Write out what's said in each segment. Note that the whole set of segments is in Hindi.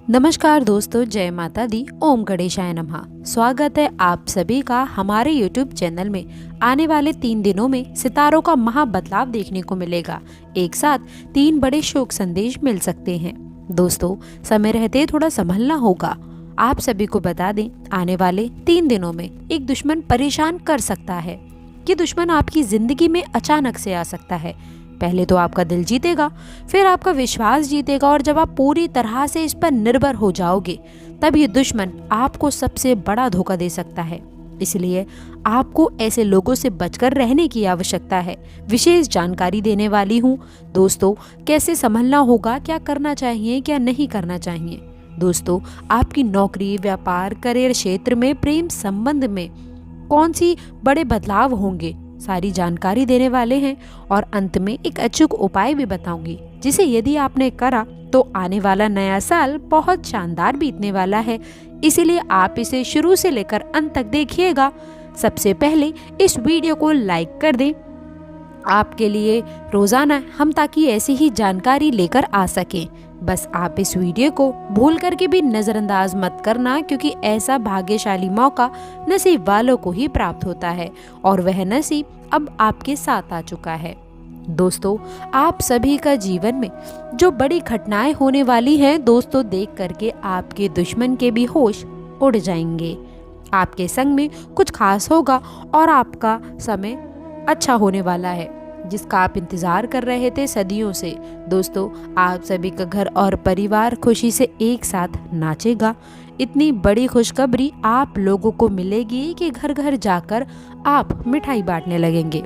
नमस्कार दोस्तों, जय माता दी, ओम गणेशाय नमः। स्वागत है आप सभी का हमारे YouTube चैनल में। आने वाले 3 दिनों में सितारों का महा बदलाव देखने को मिलेगा। एक साथ 3 बड़े शोक संदेश मिल सकते हैं। दोस्तों, समय रहते थोड़ा संभलना होगा। आप सभी को बता दें, आने वाले 3 दिनों में एक दुश्मन परेशान कर सकता है। ये दुश्मन आपकी जिंदगी में अचानक से आ सकता है। पहले तो आपका दिल जीतेगा, फिर आपका विश्वास जीतेगा, और जब आप पूरी तरह से इस पर निर्भर हो जाओगे, तब ये दुश्मन आपको सबसे बड़ा धोखा दे सकता है। इसलिए आपको ऐसे लोगों से बचकर रहने की आवश्यकता है। विशेष जानकारी देने वाली हूँ दोस्तों, कैसे संभलना होगा, क्या करना चाहिए, क्या नहीं करना चाहिए। दोस्तों, आपकी नौकरी, व्यापार, करियर क्षेत्र में, प्रेम संबंध में कौन सी बड़े बदलाव होंगे, सारी जानकारी देने वाले हैं। और अंत में एक अचूक उपाय भी बताऊंगी, जिसे यदि आपने करा तो आने वाला नया साल बहुत शानदार बीतने वाला है। इसीलिए आप इसे शुरू से लेकर अंत तक देखिएगा। सबसे पहले इस वीडियो को लाइक कर दें। आपके लिए रोजाना हम ताकि ऐसी ही जानकारी लेकर आ सकें। बस आप इस वीडियो को भूल करके भी नजरअंदाज मत करना, क्योंकि ऐसा भाग्यशाली मौका नसीब वालों को ही प्राप्त होता है, और वह नसीब अब आपके साथ आ चुका है। दोस्तों, आप सभी का जीवन में जो बड़ी घटनाएं होने वाली हैं दोस्तों, देख करके आपके दुश्मन के भी होश उड़ जाएंगे। आपके संग में कुछ खास होगा और आपका समय अच्छा होने वाला है, जिसका आप इंतजार कर रहे थे सदियों से। दोस्तों, आप सभी का घर और परिवार खुशी से एक साथ नाचेगा। इतनी बड़ी खुशखबरी आप लोगों को मिलेगी कि घर घर जाकर आप मिठाई बांटने लगेंगे।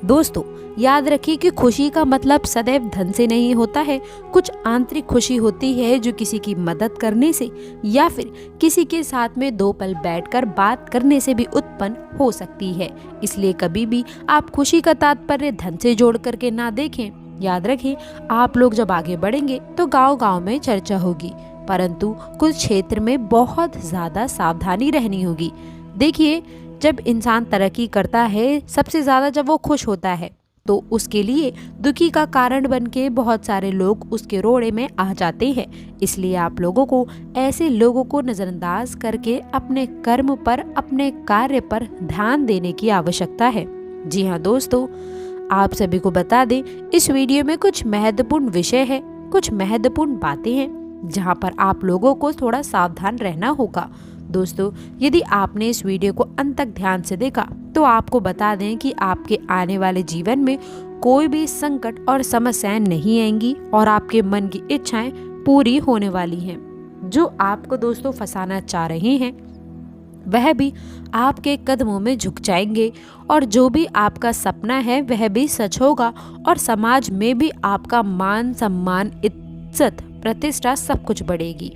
दोस्तों, याद रखिए कि खुशी का मतलब सदैव धन से नहीं होता है। कुछ आंतरिक खुशी होती है जो किसी की मदद करने से या फिर किसी के साथ में 2 पल बैठकर बात करने से भी उत्पन्न हो सकती है। इसलिए कभी भी आप खुशी का तात्पर्य धन से जोड़ करके ना देखें। याद रखें, आप लोग जब आगे बढ़ेंगे तो गांव-गांव में चर्चा होगी, परंतु कुछ क्षेत्र में बहुत ज्यादा सावधानी रहनी होगी। देखिए, जब इंसान तरक्की करता है, सबसे ज्यादा जब वो खुश होता है, तो उसके लिए दुखी का कारण बन के बहुत सारे लोग उसके रोड़े में आ जाते हैं। इसलिए आप लोगों को ऐसे लोगों को नजरअंदाज करके अपने कर्म पर, अपने कार्य पर ध्यान देने की आवश्यकता है। जी हाँ दोस्तों, आप सभी को बता दें, इस वीडियो में कुछ महत्वपूर्ण विषय है, कुछ महत्वपूर्ण बातें हैं, जहाँ पर आप लोगों को थोड़ा सावधान रहना होगा। दोस्तों, यदि आपने इस वीडियो को अंत तक ध्यान से देखा तो आपको बता दें कि आपके आने वाले जीवन में कोई भी संकट और समस्याएं नहीं आएंगी, और आपके मन की इच्छाएं पूरी होने वाली हैं। जो आपको दोस्तों फंसाना चाह रहे हैं, वह भी आपके कदमों में झुक जाएंगे, और जो भी आपका सपना है वह भी सच होगा, और समाज में भी आपका मान, सम्मान, इज्जत, प्रतिष्ठा सब कुछ बढ़ेगी।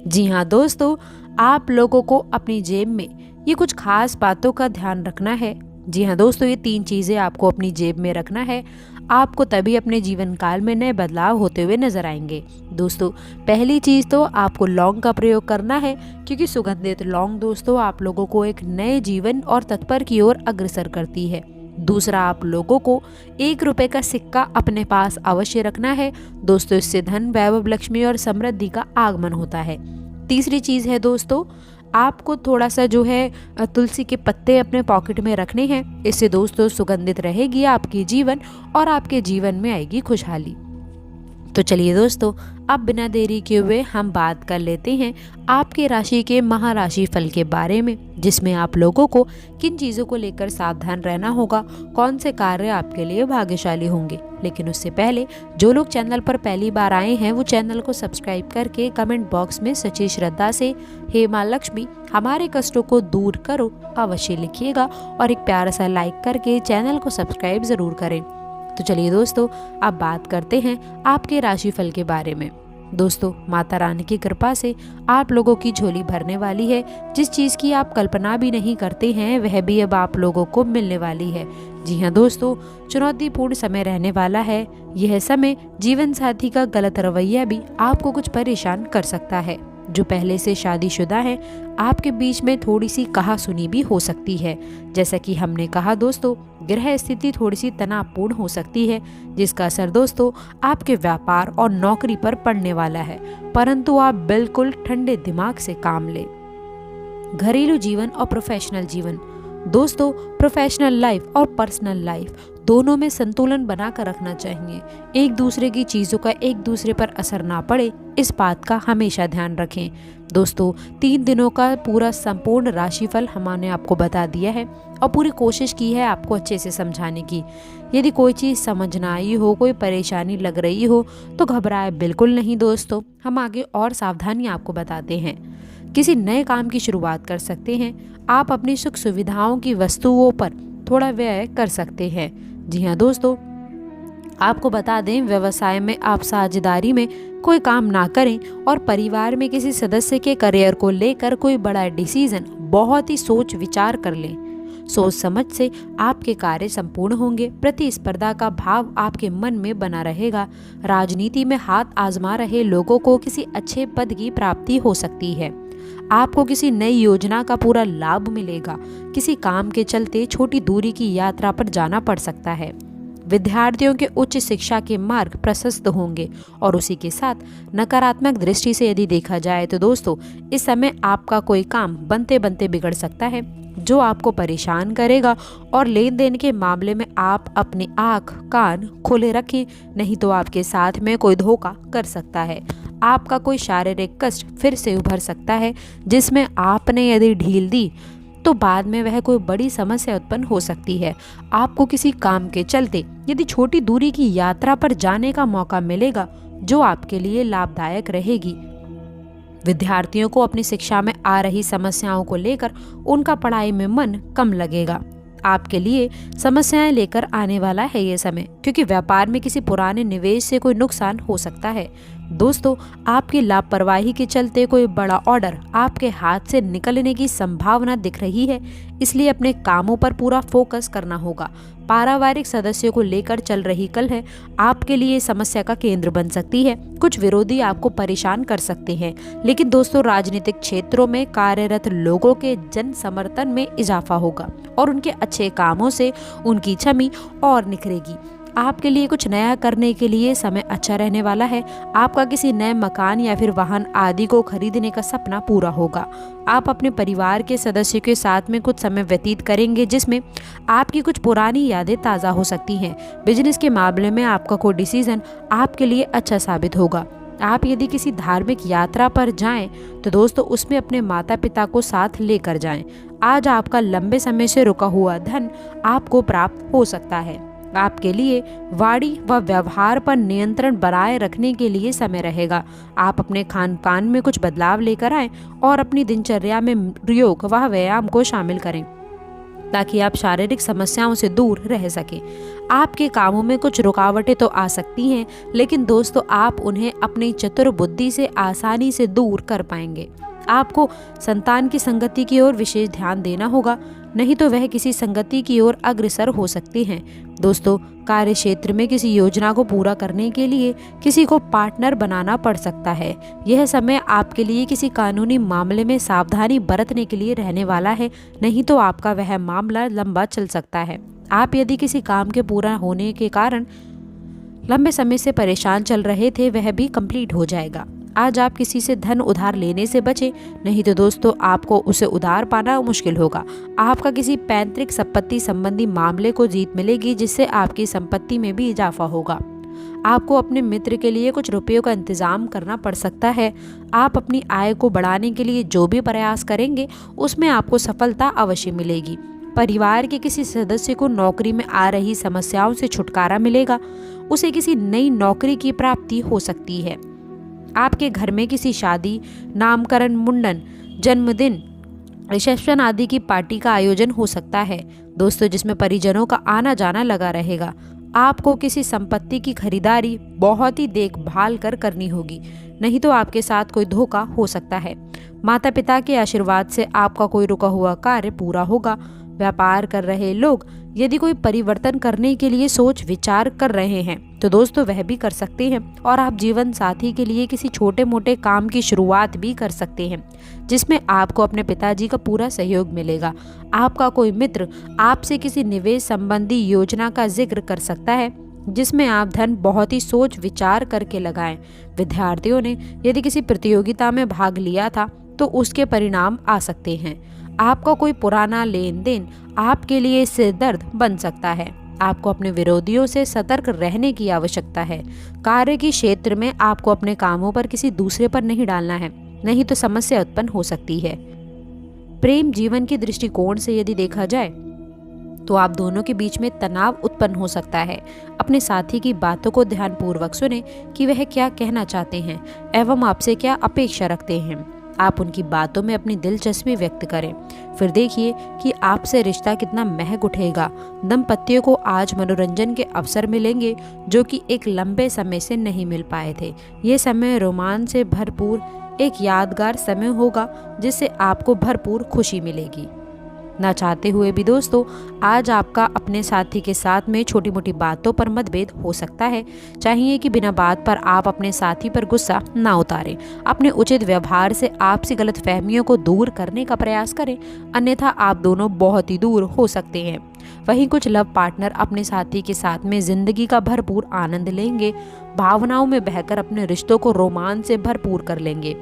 जी हाँ दोस्तों, आप लोगों को अपनी जेब में ये कुछ खास बातों का ध्यान रखना है। जी हाँ दोस्तों, ये 3 चीज़ें आपको अपनी जेब में रखना है। आपको तभी अपने जीवन काल में नए बदलाव होते हुए नजर आएंगे। दोस्तों, पहली चीज़ तो आपको लौंग का प्रयोग करना है, क्योंकि सुगंधित लौंग दोस्तों आप लोगों को एक नए जीवन और तत्पर की ओर अग्रसर करती है। दूसरा, आप लोगों को 1 रुपए का सिक्का अपने पास अवश्य रखना है। दोस्तों, इससे धन, वैभव, लक्ष्मी और समृद्धि का आगमन होता है। तीसरी चीज़ है दोस्तों, आपको थोड़ा सा जो है तुलसी के पत्ते अपने पॉकेट में रखने हैं। इससे दोस्तों सुगंधित रहेगी आपकी जीवन, और आपके जीवन में आएगी खुशहाली। तो चलिए दोस्तों, अब बिना देरी किए हुए हम बात कर लेते हैं आपके राशि के महाराशि फल के बारे में, जिसमें आप लोगों को किन चीज़ों को लेकर सावधान रहना होगा, कौन से कार्य आपके लिए भाग्यशाली होंगे। लेकिन उससे पहले जो लोग चैनल पर पहली बार आए हैं, वो चैनल को सब्सक्राइब करके कमेंट बॉक्स में सच्ची श्रद्धा से हे माँ लक्ष्मी हमारे कष्टों को दूर करो अवश्य लिखिएगा, और एक प्यारा सा लाइक करके चैनल को सब्सक्राइब जरूर करें। तो चलिए दोस्तों, अब बात करते हैं आपके राशिफल के बारे में। दोस्तों, माता रानी की कृपा से आप लोगों की झोली भरने वाली है। जिस चीज़ की आप कल्पना भी नहीं करते हैं, वह भी अब आप लोगों को मिलने वाली है। जी हाँ दोस्तों, चुनौतीपूर्ण समय रहने वाला है। यह समय जीवन साथी का गलत रवैया भी आपको कुछ परेशान कर सकता है। जो पहले से शादीशुदा हैं, आपके बीच में थोड़ी सी कहा-सुनी भी हो सकती है। जैसा कि हमने कहा दोस्तों, ग्रह स्थिति थोड़ी सी तनावपूर्ण हो सकती है, जिसका असर दोस्तों आपके व्यापार और नौकरी पर पड़ने वाला है, परंतु आप बिल्कुल ठंडे दिमाग से काम लें। घरेलू जीवन और प्रोफेशनल जीवन दोस्तों, प्रोफेशनल लाइफ और पर्सनल लाइफ दोनों में संतुलन बनाकर रखना चाहिए। एक दूसरे की चीज़ों का एक दूसरे पर असर ना पड़े, इस बात का हमेशा ध्यान रखें। दोस्तों, 3 दिनों का पूरा संपूर्ण राशिफल हमने आपको बता दिया है और पूरी कोशिश की है आपको अच्छे से समझाने की। यदि कोई चीज़ समझ ना आई हो, कोई परेशानी लग रही हो, तो घबराए बिल्कुल नहीं दोस्तों। हम आगे और सावधानी आपको बताते हैं। किसी नए काम की शुरुआत कर सकते हैं। आप अपनी सुख सुविधाओं की वस्तुओं पर थोड़ा व्यय कर सकते हैं। जी हाँ दोस्तों, आपको बता दें, व्यवसाय में आप साझेदारी में कोई काम ना करें और परिवार में किसी सदस्य के करियर को लेकर कोई बड़ा डिसीजन बहुत ही सोच विचार कर लें। सोच समझ से आपके कार्य संपूर्ण होंगे। प्रतिस्पर्धा का भाव आपके मन में बना रहेगा। राजनीति में हाथ आजमा रहे लोगों को किसी अच्छे पद की प्राप्ति हो सकती है। आपको किसी नई योजना का पूरा लाभ मिलेगा। किसी काम के चलते छोटी दूरी की यात्रा पर जाना पड़ सकता है। विद्यार्थियों के उच्च शिक्षा के मार्ग प्रशस्त होंगे और उसी के साथ नकारात्मक दृष्टि से यदि देखा जाए तो दोस्तों, इस समय आपका कोई काम बनते बनते बिगड़ सकता है, जो आपको परेशान करेगा। और लेन देन के मामले में आप अपनी आँख कान खुले रखें, नहीं तो आपके साथ में कोई धोखा कर सकता है। आपका कोई शारीरिक कष्ट फिर से उभर सकता है, जिसमें आपने यदि ढील दी तो बाद में वह कोई बड़ी समस्या उत्पन्न हो सकती है। आपको किसी काम के चलते यदि छोटी दूरी की यात्रा पर जाने का मौका मिलेगा, जो आपके लिए लाभदायक रहेगी। विद्यार्थियों को अपनी शिक्षा में आ रही समस्याओं को लेकर उनका पढ़ाई में मन कम लगेगा। आपके लिए समस्याएं लेकर आने वाला है ये समय, क्योंकि व्यापार में किसी पुराने निवेश से कोई नुकसान हो सकता है। दोस्तों, आपकी लापरवाही के चलते कोई बड़ा ऑर्डर आपके हाथ से निकलने की संभावना दिख रही है, इसलिए अपने कामों पर पूरा फोकस करना होगा। पारिवारिक सदस्यों को लेकर चल रही कलह आपके लिए समस्या का केंद्र बन सकती है। कुछ विरोधी आपको परेशान कर सकते हैं, लेकिन दोस्तों, राजनीतिक क्षेत्रों में कार्यरत लोगों के जन समर्थन में इजाफा होगा और उनके अच्छे कामों से उनकी छवि और निखरेगी। आपके लिए कुछ नया करने के लिए समय अच्छा रहने वाला है। आपका किसी नए मकान या फिर वाहन आदि को खरीदने का सपना पूरा होगा। आप अपने परिवार के सदस्यों के साथ में कुछ समय व्यतीत करेंगे, जिसमें आपकी कुछ पुरानी यादें ताज़ा हो सकती हैं। बिजनेस के मामले में आपका कोई डिसीजन आपके लिए अच्छा साबित होगा। आप यदि किसी धार्मिक यात्रा पर जाएं तो दोस्तों, उसमें अपने माता पिता को साथ लेकर जाएं। आज आपका लंबे समय से रुका हुआ धन आपको प्राप्त हो सकता है। आपके लिए वाणी व व्यवहार पर नियंत्रण बनाए रखने के लिए समय रहेगा। आप अपने खान पान में कुछ बदलाव लेकर आएं और अपनी दिनचर्या में योग व व्यायाम को शामिल करें, ताकि आप शारीरिक समस्याओं से दूर रह सकें। आपके कामों में कुछ रुकावटें तो आ सकती हैं, लेकिन दोस्तों, आप उन्हें अपनी चतुर बुद्धि से आसानी से दूर कर पाएंगे। आपको संतान की संगति की ओर विशेष ध्यान देना होगा, नहीं तो वह किसी संगति की ओर अग्रसर हो सकती हैं। दोस्तों, कार्य क्षेत्र में किसी योजना को पूरा करने के लिए किसी को पार्टनर बनाना पड़ सकता है। यह समय आपके लिए किसी कानूनी मामले में सावधानी बरतने के लिए रहने वाला है, नहीं तो आपका वह मामला लंबा चल सकता है। आप यदि किसी काम के पूरा होने के कारण लंबे समय से परेशान चल रहे थे, वह भी कंप्लीट हो जाएगा। आज आप किसी से धन उधार लेने से बचें, नहीं तो दोस्तों, आपको उसे उधार पाना मुश्किल होगा। आपका किसी पैतृक संपत्ति संबंधी मामले को जीत मिलेगी, जिससे आपकी संपत्ति में भी इजाफा होगा। आपको अपने मित्र के लिए कुछ रुपयों का इंतजाम करना पड़ सकता है। आप अपनी आय को बढ़ाने के लिए जो भी प्रयास करेंगे, उसमें आपको सफलता अवश्य मिलेगी। परिवार के किसी सदस्य को नौकरी में आ रही समस्याओं से छुटकारा मिलेगा। उसे किसी नई नौकरी की प्राप्ति हो सकती है। आपके घर में किसी शादी, नामकरण, मुंडन, जन्मदिन, रिसेप्शन आदि की पार्टी का आयोजन हो सकता है दोस्तों, जिसमें परिजनों का आना जाना लगा रहेगा। आपको किसी संपत्ति की खरीदारी बहुत ही देखभाल कर करनी होगी, नहीं तो आपके साथ कोई धोखा हो सकता है। माता पिता के आशीर्वाद से आपका कोई रुका हुआ कार्य पूरा होगा। व्यापार कर रहे लोग यदि कोई परिवर्तन करने के लिए सोच विचार कर रहे हैं तो दोस्तों वह भी कर सकते हैं, और आप जीवन साथी के लिए किसी छोटे मोटे काम की शुरुआत भी कर सकते हैं जिसमें आपको अपने पिताजी का पूरा सहयोग मिलेगा। आपका कोई मित्र आपसे किसी निवेश संबंधी योजना का जिक्र कर सकता है जिसमें आप धन बहुत ही सोच विचार करके लगाएं। विद्यार्थियों ने यदि किसी प्रतियोगिता में भाग लिया था तो उसके परिणाम आ सकते हैं। आपका कोई पुराना लेन देन आपके लिए सिर दर्द बन सकता है। आपको अपने विरोधियों से सतर्क रहने की आवश्यकता है। कार्य के क्षेत्र में आपको अपने कामों पर किसी दूसरे पर नहीं डालना है, नहीं तो समस्या उत्पन्न हो सकती है। प्रेम जीवन के दृष्टिकोण से यदि देखा जाए तो आप दोनों के बीच में तनाव उत्पन्न हो सकता है। अपने साथी की बातों को ध्यानपूर्वक सुनें कि वह क्या कहना चाहते हैं एवं आपसे क्या अपेक्षा रखते हैं। आप उनकी बातों में अपनी दिलचस्पी व्यक्त करें, फिर देखिए कि आपसे रिश्ता कितना महक उठेगा। दंपतियों को आज मनोरंजन के अवसर मिलेंगे जो कि एक लंबे समय से नहीं मिल पाए थे। ये समय रोमांच से भरपूर एक यादगार समय होगा जिससे आपको भरपूर खुशी मिलेगी। ना चाहते हुए भी दोस्तों आज आपका अपने साथी के साथ में छोटी मोटी बातों पर मतभेद हो सकता है। चाहिए कि बिना बात पर आप अपने साथी पर गुस्सा ना उतारें। अपने उचित व्यवहार से आपसी गलतफहमियों को दूर करने का प्रयास करें, अन्यथा आप दोनों बहुत ही दूर हो सकते हैं। वहीं कुछ लव पार्टनर अपने साथी के साथ में जिंदगी का भरपूर आनंद लेंगे। भावनाओं में बहकर अपने रिश्तों को रोमांच से भरपूर कर लेंगे।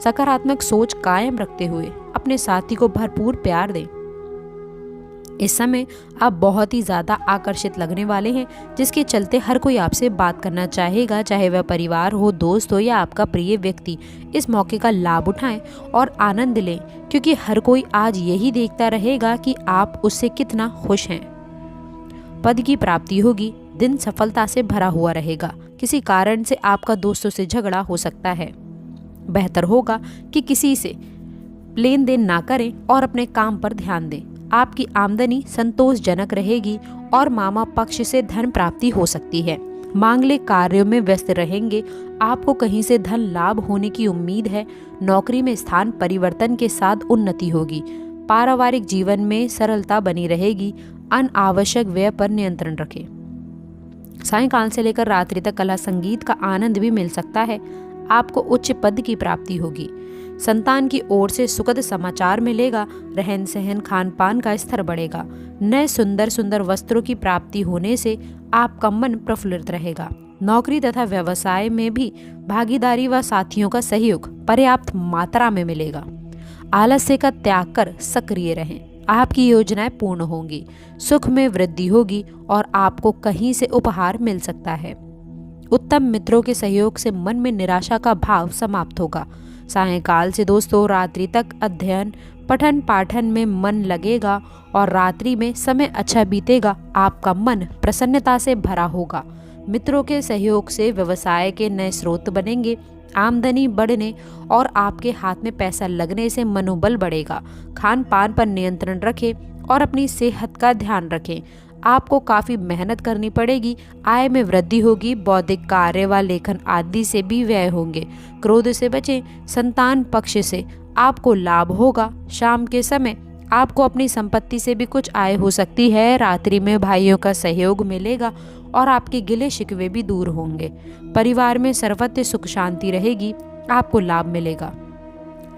सकारात्मक सोच कायम रखते हुए अपने साथी को भरपूर प्यार दें। इस समय आप बहुत ही ज़्यादा आकर्षित लगने वाले हैं जिसके चलते हर कोई आपसे बात करना चाहेगा, चाहे वह परिवार हो, दोस्त हो या आपका प्रिय व्यक्ति। इस मौके का लाभ उठाएं और आनंद लें क्योंकि हर कोई आज यही देखता रहेगा कि आप उससे कितना खुश हैं। पद की प्राप्ति होगी, दिन सफलता से भरा हुआ रहेगा। किसी कारण से आपका दोस्तों से झगड़ा हो सकता है। बेहतर होगा कि किसी से लेन देन ना करें और अपने काम पर ध्यान दें। आपकी आमदनी संतोषजनक रहेगी और मामा पक्ष से धन प्राप्ति हो सकती है। मांगलिक कार्यों में व्यस्त रहेंगे। आपको कहीं से धन लाभ होने की उम्मीद है। नौकरी में स्थान परिवर्तन के साथ उन्नति होगी। पारिवारिक जीवन में सरलता बनी रहेगी। अनावश्यक व्यय पर नियंत्रण रखें। सायंकाल से लेकर रात्रि तक कला संगीत का आनंद भी मिल सकता है। आपको उच्च पद की प्राप्ति होगी। संतान की ओर से सुखद समाचार मिलेगा। रहन सहन खान पान का स्तर बढ़ेगा। नए सुंदर सुंदर वस्त्रों की प्राप्ति होने से आपका मन प्रफुल्लित रहेगा। नौकरी तथा व्यवसाय में भी भागीदारी व साथियों का सहयोग पर्याप्त मात्रा में मिलेगा। आलस्य का त्याग कर सक्रिय रहें। आपकी योजनाएं पूर्ण होंगी। सुख में वृद्धि होगी और आपको कहीं से उपहार मिल सकता है। उत्तम मित्रों के सहयोग से मन में निराशा का भाव समाप्त होगा। सायंकाल से दोस्तों रात्रि तक अध्ययन पठन पाठन में मन लगेगा और रात्रि में समय अच्छा बीतेगा। आपका मन प्रसन्नता से भरा होगा। मित्रों के सहयोग से व्यवसाय के नए स्रोत बनेंगे। आमदनी बढ़ने और आपके हाथ में पैसा लगने से मनोबल बढ़ेगा। खान पान पर नियंत्रण रखें और अपनी सेहत का ध्यान रखें। आपको काफ़ी मेहनत करनी पड़ेगी। आय में वृद्धि होगी। बौद्धिक कार्य व लेखन आदि से भी व्यय होंगे। क्रोध से बचें। संतान पक्ष से आपको लाभ होगा। शाम के समय आपको अपनी संपत्ति से भी कुछ आय हो सकती है। रात्रि में भाइयों का सहयोग मिलेगा और आपके गिले शिकवे भी दूर होंगे। परिवार में सर्वत्र सुख शांति रहेगी। आपको लाभ मिलेगा।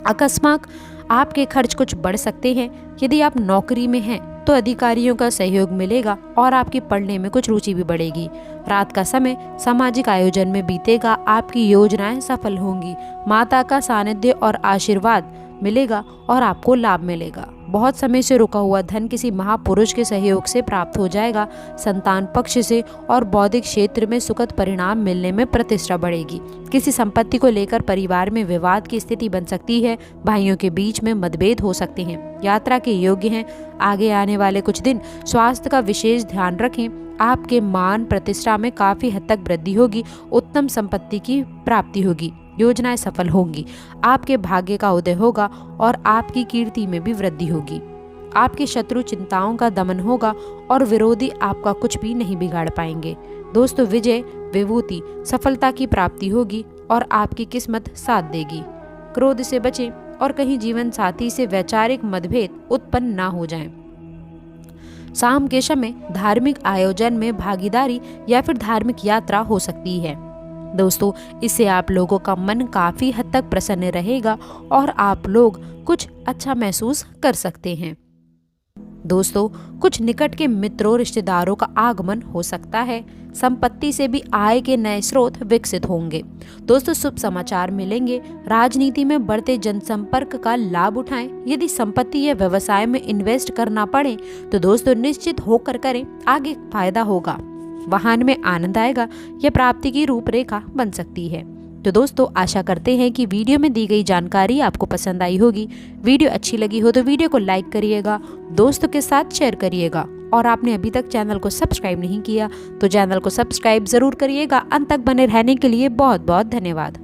अकस्मात आपके खर्च कुछ बढ़ सकते हैं। यदि आप नौकरी में हैं तो अधिकारियों का सहयोग मिलेगा और आपकी पढ़ने में कुछ रुचि भी बढ़ेगी। रात का समय सामाजिक आयोजन में बीतेगा। आपकी योजनाएं सफल होंगी। माता का सानिध्य और आशीर्वाद मिलेगा और आपको लाभ मिलेगा। बहुत समय से रुका हुआ धन किसी महापुरुष के सहयोग से प्राप्त हो जाएगा। संतान पक्ष से और बौद्धिक क्षेत्र में सुखद परिणाम मिलने में प्रतिष्ठा बढ़ेगी। किसी संपत्ति को लेकर परिवार में विवाद की स्थिति बन सकती है। भाइयों के बीच में मतभेद हो सकते हैं। यात्रा के योग्य हैं। आगे आने वाले कुछ दिन स्वास्थ्य का विशेष ध्यान रखें। आपके मान प्रतिष्ठा में काफी हद तक वृद्धि होगी। उत्तम संपत्ति की प्राप्ति होगी। योजनाएं सफल होंगी। आपके भाग्य का उदय होगा और आपकी कीर्ति में भी वृद्धि होगी। आपके शत्रु चिंताओं का दमन होगा और विरोधी आपका कुछ भी नहीं बिगाड़ पाएंगे। दोस्तों विजय विभूति सफलता की प्राप्ति होगी और आपकी किस्मत साथ देगी। क्रोध से बचें और कहीं जीवन साथी से वैचारिक मतभेद उत्पन्न ना हो जाएं। शाम के समय धार्मिक आयोजन में भागीदारी या फिर धार्मिक यात्रा हो सकती है। दोस्तों, इससे आप लोगों का मन काफी हद तक प्रसन्न रहेगा और आप लोग कुछ अच्छा महसूस कर सकते हैं। दोस्तों, कुछ निकट के मित्रों रिश्तेदारों का आगमन हो सकता है। संपत्ति से भी आय के नए स्रोत विकसित होंगे। दोस्तों, शुभ समाचार मिलेंगे। राजनीति में बढ़ते जनसंपर्क का लाभ उठाएं। यदि संपत्ति या व्यवसाय में इन्वेस्ट करना पड़े तो दोस्तों निश्चित होकर करें, आगे फायदा होगा। वाहन में आनंद आएगा, यह प्राप्ति की रूपरेखा बन सकती है। तो दोस्तों, आशा करते हैं कि वीडियो में दी गई जानकारी आपको पसंद आई होगी। वीडियो अच्छी लगी हो तो वीडियो को लाइक करिएगा, दोस्तों के साथ शेयर करिएगा और आपने अभी तक चैनल को सब्सक्राइब नहीं किया तो चैनल को सब्सक्राइब जरूर करिएगा। अंत तक बने रहने के लिए बहुत बहुत धन्यवाद।